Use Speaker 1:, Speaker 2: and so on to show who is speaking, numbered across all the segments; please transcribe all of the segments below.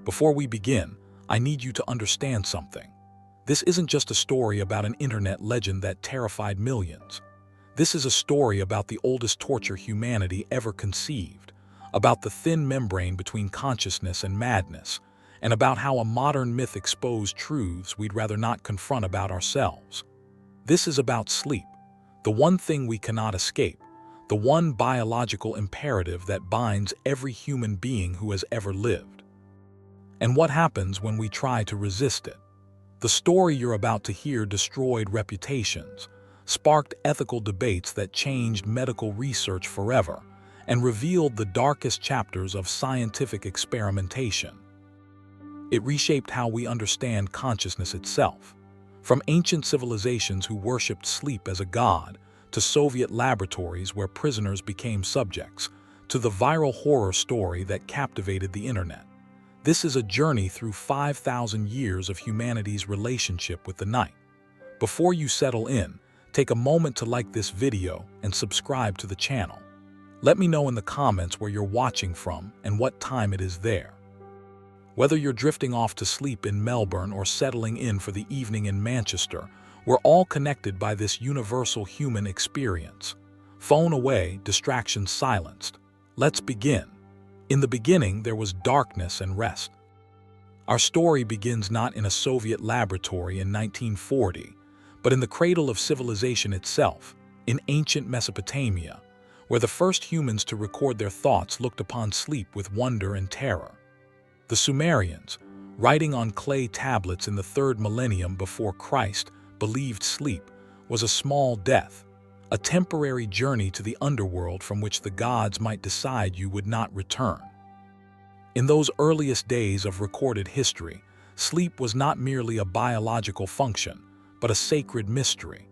Speaker 1: Before we begin, I need you to understand something. This isn't just a story about an internet legend that terrified millions. This is a story about the oldest torture humanity ever conceived, about the thin membrane between consciousness and madness, and about how a modern myth exposed truths we'd rather not confront about ourselves. This is about sleep, the one thing we cannot escape, the one biological imperative that binds every human being who has ever lived. And what happens when we try to resist it? The story you're about to hear destroyed reputations, sparked ethical debates that changed medical research forever, and revealed the darkest chapters of scientific experimentation. It reshaped how we understand consciousness itself. From ancient civilizations who worshipped sleep as a god, to Soviet laboratories where prisoners became subjects, to the viral horror story that captivated the internet. This is a journey through 5,000 years of humanity's relationship with the night. Before you settle in, take a moment to like this video and subscribe to the channel. Let me know in the comments where you're watching from and what time it is there. Whether you're drifting off to sleep in Melbourne or settling in for the evening in Manchester, we're all connected by this universal human experience. Phone away, distractions silenced. Let's begin. In the beginning, there was darkness and rest. Our story begins not in a Soviet laboratory in 1940, but in the cradle of civilization itself, in ancient Mesopotamia, where the first humans to record their thoughts looked upon sleep with wonder and terror. The Sumerians, writing on clay tablets in the 3rd millennium before Christ, believed sleep was a small death, a temporary journey to the underworld from which the gods might decide you would not return. In those earliest days of recorded history, sleep was not merely a biological function, but a sacred mystery.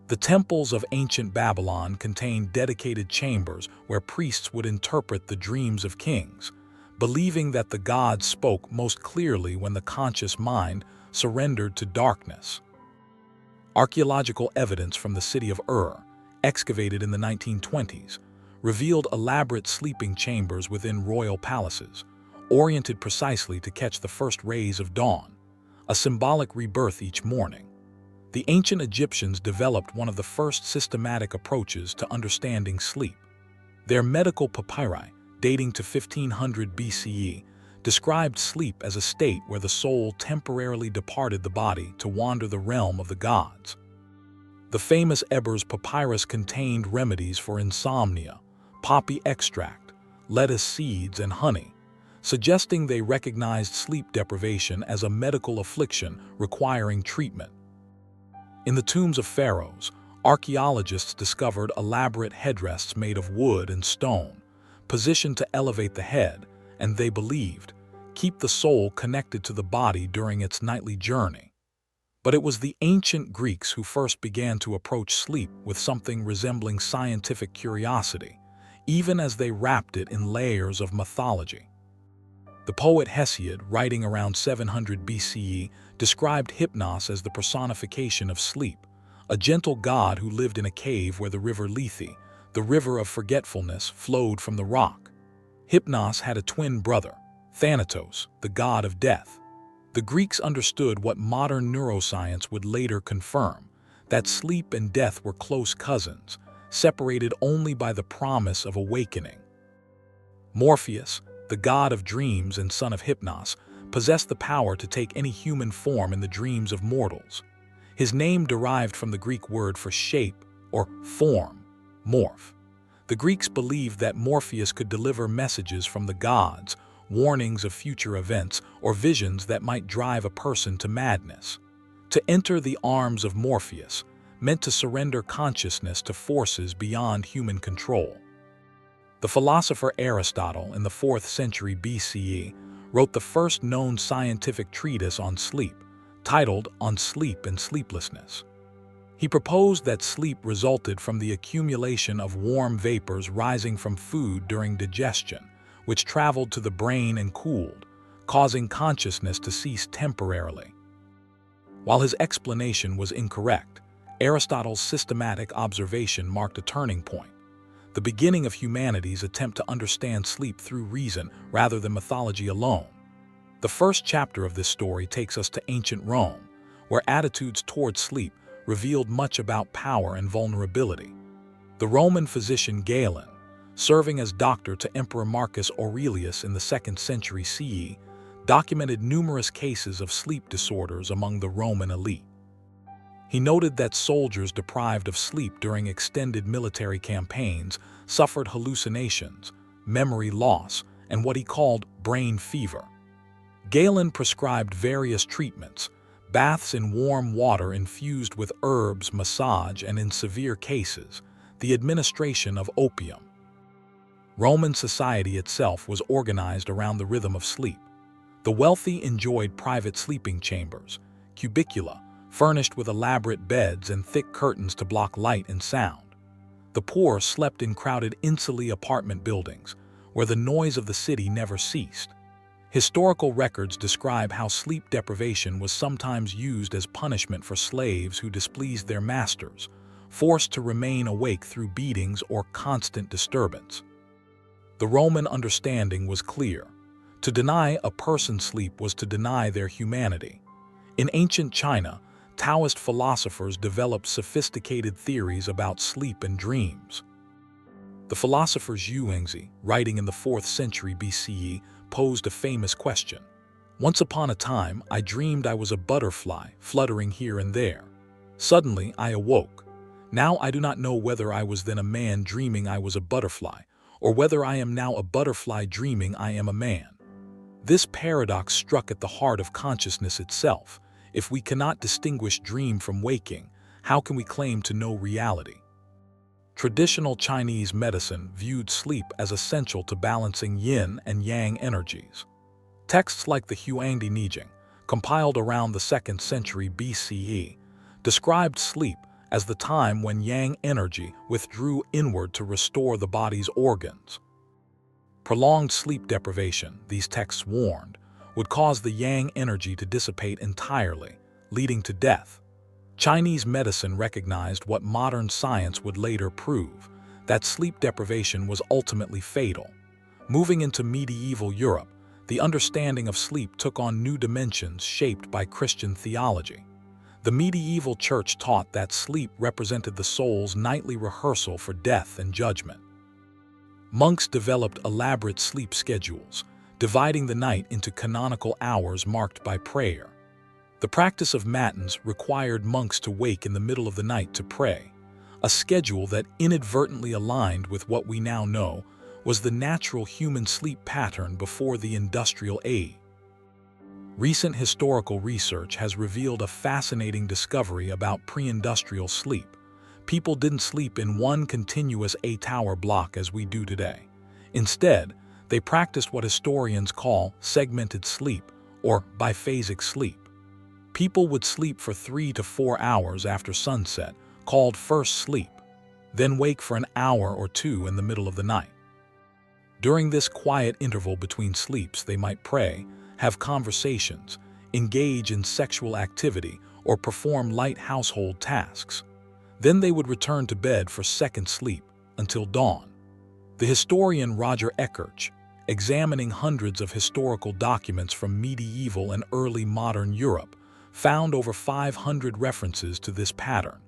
Speaker 1: The temples of ancient Babylon contained dedicated chambers where priests would interpret the dreams of kings, believing that the gods spoke most clearly when the conscious mind surrendered to darkness. Archaeological evidence from the city of Ur, excavated in the 1920s, revealed elaborate sleeping chambers within royal palaces, oriented precisely to catch the first rays of dawn, a symbolic rebirth each morning. The ancient Egyptians developed one of the first systematic approaches to understanding sleep. Their medical papyri, dating to 1500 BCE, described sleep as a state where the soul temporarily departed the body to wander the realm of the gods. The famous Ebers papyrus contained remedies for insomnia, poppy extract, lettuce seeds, and honey, suggesting they recognized sleep deprivation as a medical affliction requiring treatment. In the tombs of pharaohs, archaeologists discovered elaborate headrests made of wood and stone, positioned to elevate the head, and they believed, keep the soul connected to the body during its nightly journey. But it was the ancient Greeks who first began to approach sleep with something resembling scientific curiosity, even as they wrapped it in layers of mythology. The poet Hesiod, writing around 700 BCE, described Hypnos as the personification of sleep, a gentle god who lived in a cave where the river Lethe, the river of forgetfulness, flowed from the rock. Hypnos had a twin brother, Thanatos, the god of death. The Greeks understood what modern neuroscience would later confirm, that sleep and death were close cousins, separated only by the promise of awakening. Morpheus, the god of dreams and son of Hypnos, possessed the power to take any human form in the dreams of mortals. His name derived from the Greek word for shape or form, morph. The Greeks believed that Morpheus could deliver messages from the gods, warnings of future events, or visions that might drive a person to madness. To enter the arms of Morpheus meant to surrender consciousness to forces beyond human control. The philosopher Aristotle, in the 4th century BCE, wrote the first known scientific treatise on sleep, titled On Sleep and Sleeplessness. He proposed that sleep resulted from the accumulation of warm vapors rising from food during digestion, which traveled to the brain and cooled, causing consciousness to cease temporarily. While his explanation was incorrect, Aristotle's systematic observation marked a turning point, the beginning of humanity's attempt to understand sleep through reason rather than mythology alone. The first chapter of this story takes us to ancient Rome, where attitudes toward sleep revealed much about power and vulnerability. The Roman physician Galen, serving as doctor to Emperor Marcus Aurelius in the 2nd century CE, documented numerous cases of sleep disorders among the Roman elite. He noted that soldiers deprived of sleep during extended military campaigns suffered hallucinations, memory loss, and what he called brain fever. Galen prescribed various treatments: baths in warm water infused with herbs, massage, and in severe cases, the administration of opium. Roman society itself was organized around the rhythm of sleep. The wealthy enjoyed private sleeping chambers, cubicula, furnished with elaborate beds and thick curtains to block light and sound. The poor slept in crowded insulae apartment buildings, where the noise of the city never ceased. Historical records describe how sleep deprivation was sometimes used as punishment for slaves who displeased their masters, forced to remain awake through beatings or constant disturbance. The Roman understanding was clear. To deny a person sleep was to deny their humanity. In ancient China, Taoist philosophers developed sophisticated theories about sleep and dreams. The philosopher Zhuangzi, writing in the 4th century BCE, posed a famous question. "Once upon a time, I dreamed I was a butterfly, fluttering here and there. Suddenly, I awoke. Now I do not know whether I was then a man dreaming I was a butterfly, or whether I am now a butterfly dreaming I am a man." This paradox struck at the heart of consciousness itself. If we cannot distinguish dream from waking, how can we claim to know reality? Traditional Chinese medicine viewed sleep as essential to balancing yin and yang energies. Texts like the Huangdi Nijing, compiled around the 2nd century BCE, described sleep as the time when yang energy withdrew inward to restore the body's organs. Prolonged sleep deprivation, these texts warned, would cause the yang energy to dissipate entirely, leading to death. Chinese medicine recognized what modern science would later prove, that sleep deprivation was ultimately fatal. Moving into medieval Europe, the understanding of sleep took on new dimensions shaped by Christian theology. The medieval church taught that sleep represented the soul's nightly rehearsal for death and judgment. Monks developed elaborate sleep schedules, dividing the night into canonical hours marked by prayer. The practice of matins required monks to wake in the middle of the night to pray, a schedule that inadvertently aligned with what we now know was the natural human sleep pattern before the industrial age. Recent historical research has revealed a fascinating discovery about pre-industrial sleep. People didn't sleep in one continuous 8-hour block as we do today. Instead, they practiced what historians call segmented sleep, or biphasic sleep. People would sleep for 3 to 4 hours after sunset, called first sleep, then wake for an hour or two in the middle of the night. During this quiet interval between sleeps, they might pray, have conversations, engage in sexual activity, or perform light household tasks. Then they would return to bed for second sleep until dawn. The historian Roger Eckertz, examining hundreds of historical documents from medieval and early modern Europe, found over 500 references to this pattern.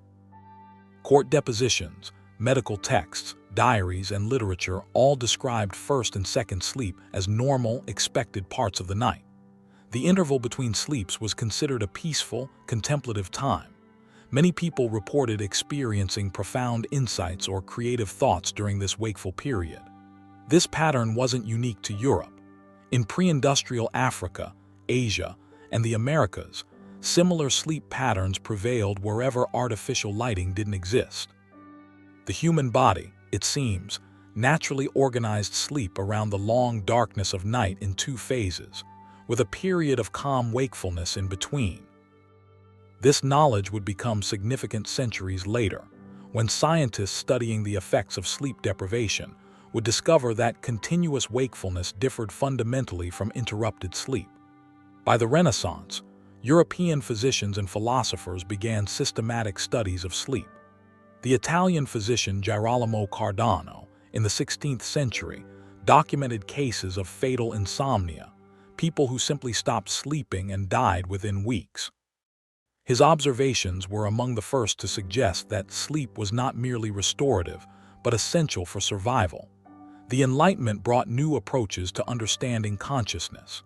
Speaker 1: Court depositions, medical texts, diaries, and literature all described first and second sleep as normal, expected parts of the night. The interval between sleeps was considered a peaceful, contemplative time. Many people reported experiencing profound insights or creative thoughts during this wakeful period. This pattern wasn't unique to Europe. In pre-industrial Africa, Asia, and the Americas, similar sleep patterns prevailed wherever artificial lighting didn't exist. The human body, it seems, naturally organized sleep around the long darkness of night in 2 phases, with a period of calm wakefulness in between. This knowledge would become significant centuries later, when scientists studying the effects of sleep deprivation would discover that continuous wakefulness differed fundamentally from interrupted sleep. By the Renaissance, European physicians and philosophers began systematic studies of sleep. The Italian physician Girolamo Cardano, in the 16th century, documented cases of fatal insomnia, people who simply stopped sleeping and died within weeks. His observations were among the first to suggest that sleep was not merely restorative, but essential for survival. The Enlightenment brought new approaches to understanding consciousness.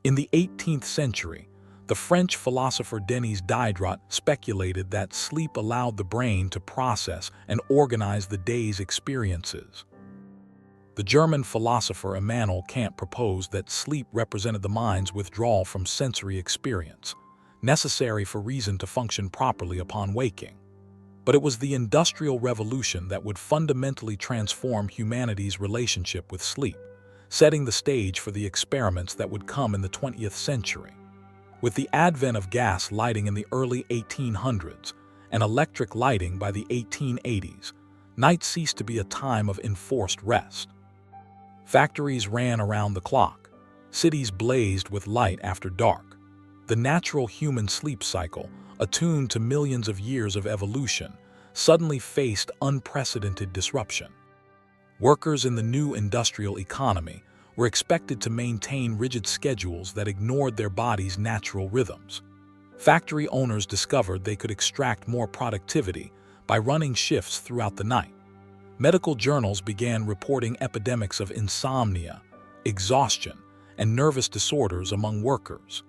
Speaker 1: In the 18th century, the French philosopher Denis Diderot speculated that sleep allowed the brain to process and organize the day's experiences. The German philosopher Immanuel Kant proposed that sleep represented the mind's withdrawal from sensory experience, necessary for reason to function properly upon waking. But it was the Industrial Revolution that would fundamentally transform humanity's relationship with sleep, setting the stage for the experiments that would come in the 20th century. With the advent of gas lighting in the early 1800s and electric lighting by the 1880s, night ceased to be a time of enforced rest. Factories ran around the clock. Cities blazed with light after dark. The natural human sleep cycle, attuned to millions of years of evolution, suddenly faced unprecedented disruption. Workers in the new industrial economy were expected to maintain rigid schedules that ignored their bodies' natural rhythms. Factory owners discovered they could extract more productivity by running shifts throughout the night. Medical journals began reporting epidemics of insomnia, exhaustion, and nervous disorders among workers.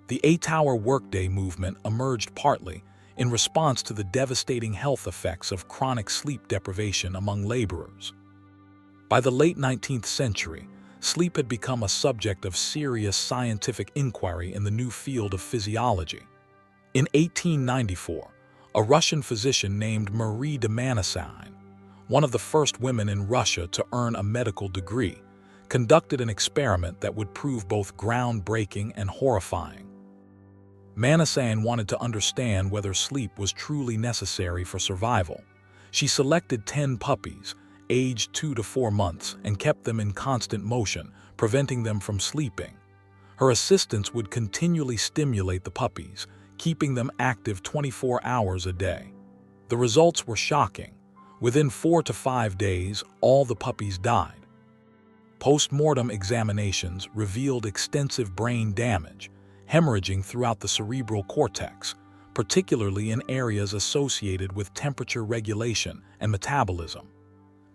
Speaker 1: The 8-hour workday movement emerged partly in response to the devastating health effects of chronic sleep deprivation among laborers. By the late 19th century, sleep had become a subject of serious scientific inquiry in the new field of physiology. In 1894, a Russian physician named Marie de Manesine, one of the first women in Russia to earn a medical degree, conducted an experiment that would prove both groundbreaking and horrifying. Manesine wanted to understand whether sleep was truly necessary for survival. She selected 10 puppies, aged 2 to 4 months, and kept them in constant motion, preventing them from sleeping. Her assistants would continually stimulate the puppies, keeping them active 24 hours a day. The results were shocking. Within 4 to 5 days, all the puppies died. Post-mortem examinations revealed extensive brain damage, hemorrhaging throughout the cerebral cortex, particularly in areas associated with temperature regulation and metabolism.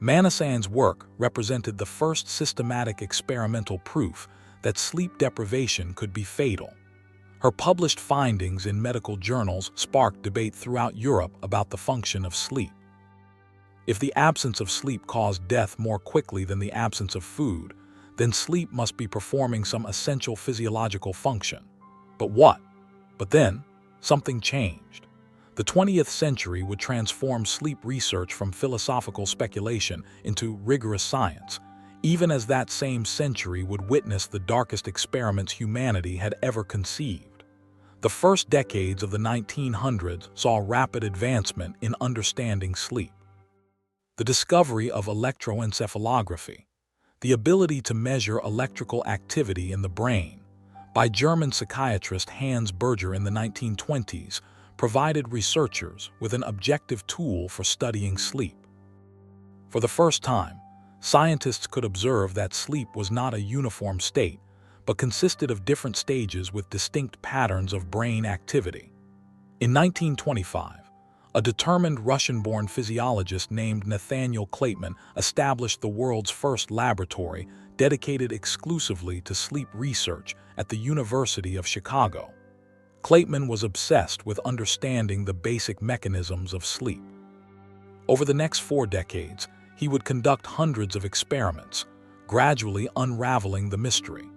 Speaker 1: Manesine's work represented the first systematic experimental proof that sleep deprivation could be fatal. Her published findings in medical journals sparked debate throughout Europe about the function of sleep. If the absence of sleep caused death more quickly than the absence of food, then sleep must be performing some essential physiological function. But what? But then, something changed. The 20th century would transform sleep research from philosophical speculation into rigorous science, even as that same century would witness the darkest experiments humanity had ever conceived. The first decades of the 1900s saw rapid advancement in understanding sleep. The discovery of electroencephalography, the ability to measure electrical activity in the brain, by German psychiatrist Hans Berger in the 1920s, provided researchers with an objective tool for studying sleep. For the first time, scientists could observe that sleep was not a uniform state, but consisted of different stages with distinct patterns of brain activity. In 1925, a determined Russian-born physiologist named Nathaniel Kleitman established the world's first laboratory dedicated exclusively to sleep research at the University of Chicago. Kleitman was obsessed with understanding the basic mechanisms of sleep. Over the next 4 decades, he would conduct hundreds of experiments, gradually unraveling the mystery.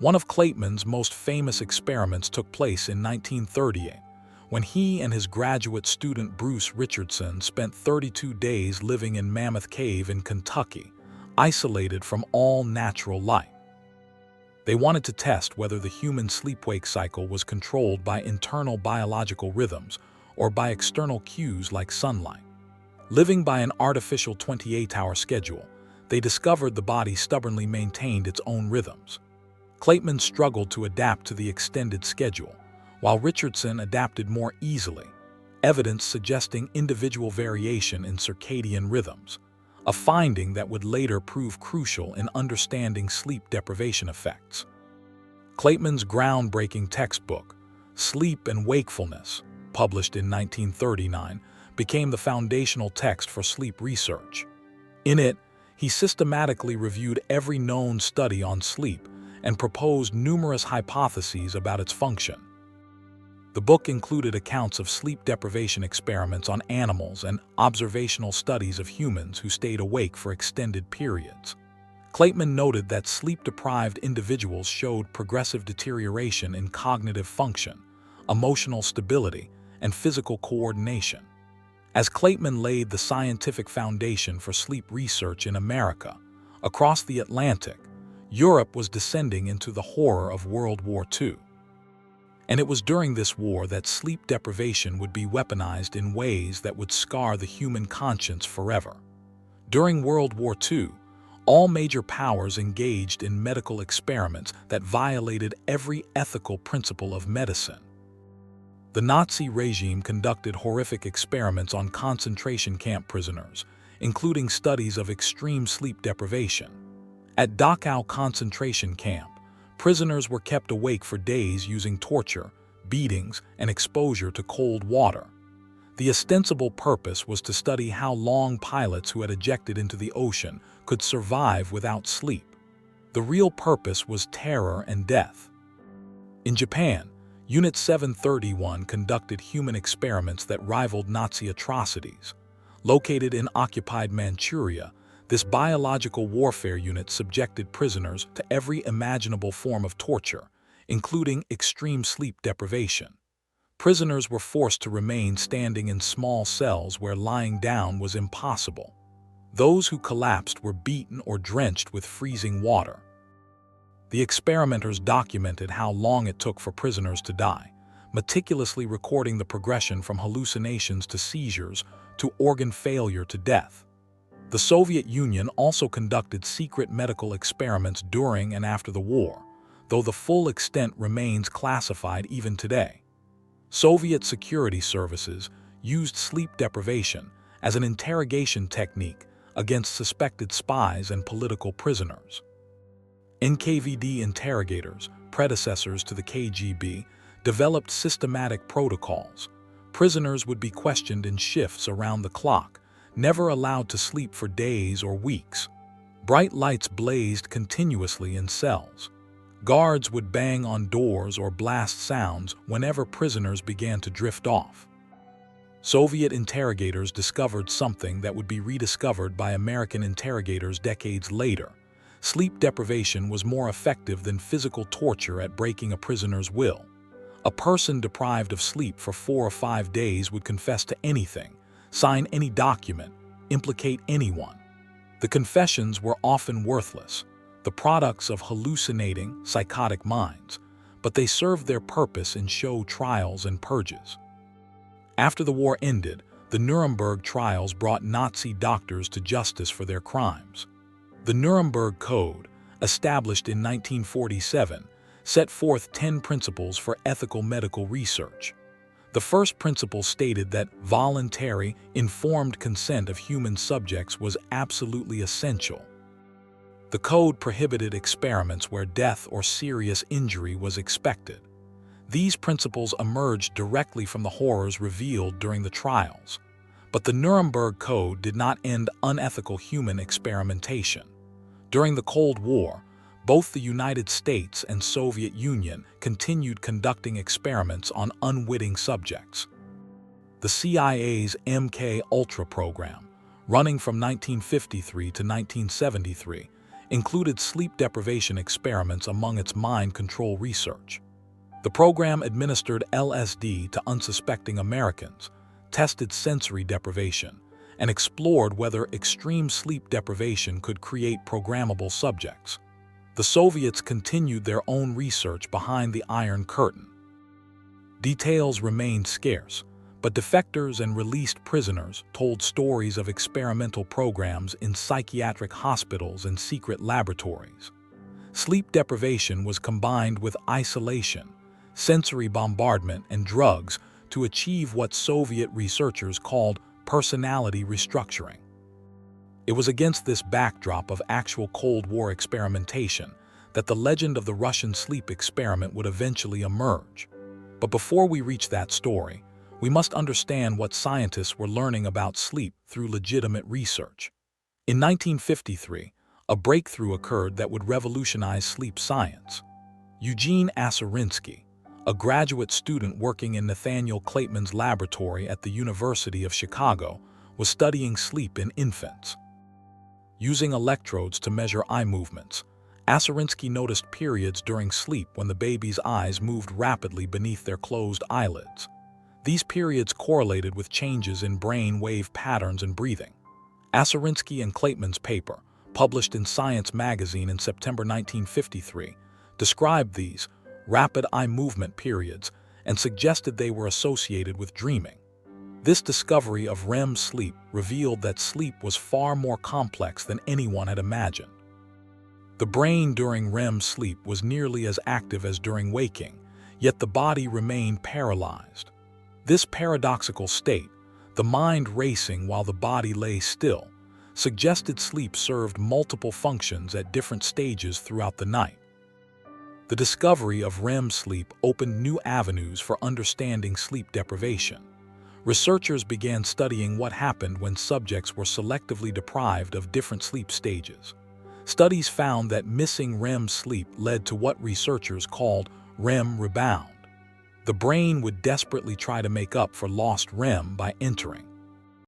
Speaker 1: One of Kleitman's most famous experiments took place in 1938, when he and his graduate student Bruce Richardson spent 32 days living in Mammoth Cave in Kentucky, isolated from all natural light. They wanted to test whether the human sleep-wake cycle was controlled by internal biological rhythms or by external cues like sunlight. Living by an artificial 28-hour schedule, they discovered the body stubbornly maintained its own rhythms. Kleitman struggled to adapt to the extended schedule, while Richardson adapted more easily, evidence suggesting individual variation in circadian rhythms, a finding that would later prove crucial in understanding sleep deprivation effects. Clayton's groundbreaking textbook, Sleep and Wakefulness, published in 1939, became the foundational text for sleep research. In it, he systematically reviewed every known study on sleep and proposed numerous hypotheses about its function. The book included accounts of sleep deprivation experiments on animals and observational studies of humans who stayed awake for extended periods. Clayton noted that sleep-deprived individuals showed progressive deterioration in cognitive function, emotional stability, and physical coordination. As Clayton laid the scientific foundation for sleep research in America, across the Atlantic, Europe was descending into the horror of World War II. And it was during this war that sleep deprivation would be weaponized in ways that would scar the human conscience forever. During World War II, all major powers engaged in medical experiments that violated every ethical principle of medicine. The Nazi regime conducted horrific experiments on concentration camp prisoners, including studies of extreme sleep deprivation. At Dachau concentration camp, prisoners were kept awake for days using torture, beatings, and exposure to cold water. The ostensible purpose was to study how long pilots who had ejected into the ocean could survive without sleep. The real purpose was terror and death. In Japan, Unit 731 conducted human experiments that rivaled Nazi atrocities. Located in occupied Manchuria, this biological warfare unit subjected prisoners to every imaginable form of torture, including extreme sleep deprivation. Prisoners were forced to remain standing in small cells where lying down was impossible. Those who collapsed were beaten or drenched with freezing water. The experimenters documented how long it took for prisoners to die, meticulously recording the progression from hallucinations to seizures to organ failure to death. The Soviet Union also conducted secret medical experiments during and after the war, though the full extent remains classified even today. Soviet security services used sleep deprivation as an interrogation technique against suspected spies and political prisoners. NKVD interrogators, predecessors to the KGB, developed systematic protocols. Prisoners would be questioned in shifts around the clock, never allowed to sleep for days or weeks. Bright lights blazed continuously in cells. Guards would bang on doors or blast sounds whenever prisoners began to drift off. Soviet interrogators discovered something that would be rediscovered by American interrogators decades later. Sleep deprivation was more effective than physical torture at breaking a prisoner's will. A person deprived of sleep for 4 or 5 days would confess to anything, sign any document, implicate anyone. The confessions were often worthless, the products of hallucinating, psychotic minds, but they served their purpose in show trials and purges. After the war ended, the Nuremberg trials brought Nazi doctors to justice for their crimes. The Nuremberg Code, established in 1947, set forth 10 principles for ethical medical research. The first principle stated that voluntary, informed consent of human subjects was absolutely essential. The code prohibited experiments where death or serious injury was expected. These principles emerged directly from the horrors revealed during the trials. But the Nuremberg Code did not end unethical human experimentation. During the Cold War, both the United States and Soviet Union continued conducting experiments on unwitting subjects. The CIA's MK-Ultra program, running from 1953 to 1973, included sleep deprivation experiments among its mind control research. The program administered LSD to unsuspecting Americans, tested sensory deprivation, and explored whether extreme sleep deprivation could create programmable subjects. The Soviets continued their own research behind the Iron Curtain. Details remained scarce, but defectors and released prisoners told stories of experimental programs in psychiatric hospitals and secret laboratories. Sleep deprivation was combined with isolation, sensory bombardment, and drugs to achieve what Soviet researchers called personality restructuring. It was against this backdrop of actual Cold War experimentation that the legend of the Russian sleep experiment would eventually emerge. But before we reach that story, we must understand what scientists were learning about sleep through legitimate research. In 1953, a breakthrough occurred that would revolutionize sleep science. Eugene Aserinsky, a graduate student working in Nathaniel Kleitman's laboratory at the University of Chicago, was studying sleep in infants. Using electrodes to measure eye movements, Aserinsky noticed periods during sleep when the baby's eyes moved rapidly beneath their closed eyelids. These periods correlated with changes in brain wave patterns and breathing. Aserinsky and Kleitman's paper, published in Science magazine in September 1953, described these rapid eye movement periods and suggested they were associated with dreaming. This discovery of REM sleep revealed that sleep was far more complex than anyone had imagined. The brain during REM sleep was nearly as active as during waking, yet the body remained paralyzed. This paradoxical state, the mind racing while the body lay still, suggested sleep served multiple functions at different stages throughout the night. The discovery of REM sleep opened new avenues for understanding sleep deprivation. Researchers began studying what happened when subjects were selectively deprived of different sleep stages. Studies found that missing REM sleep led to what researchers called REM rebound. The brain would desperately try to make up for lost REM by entering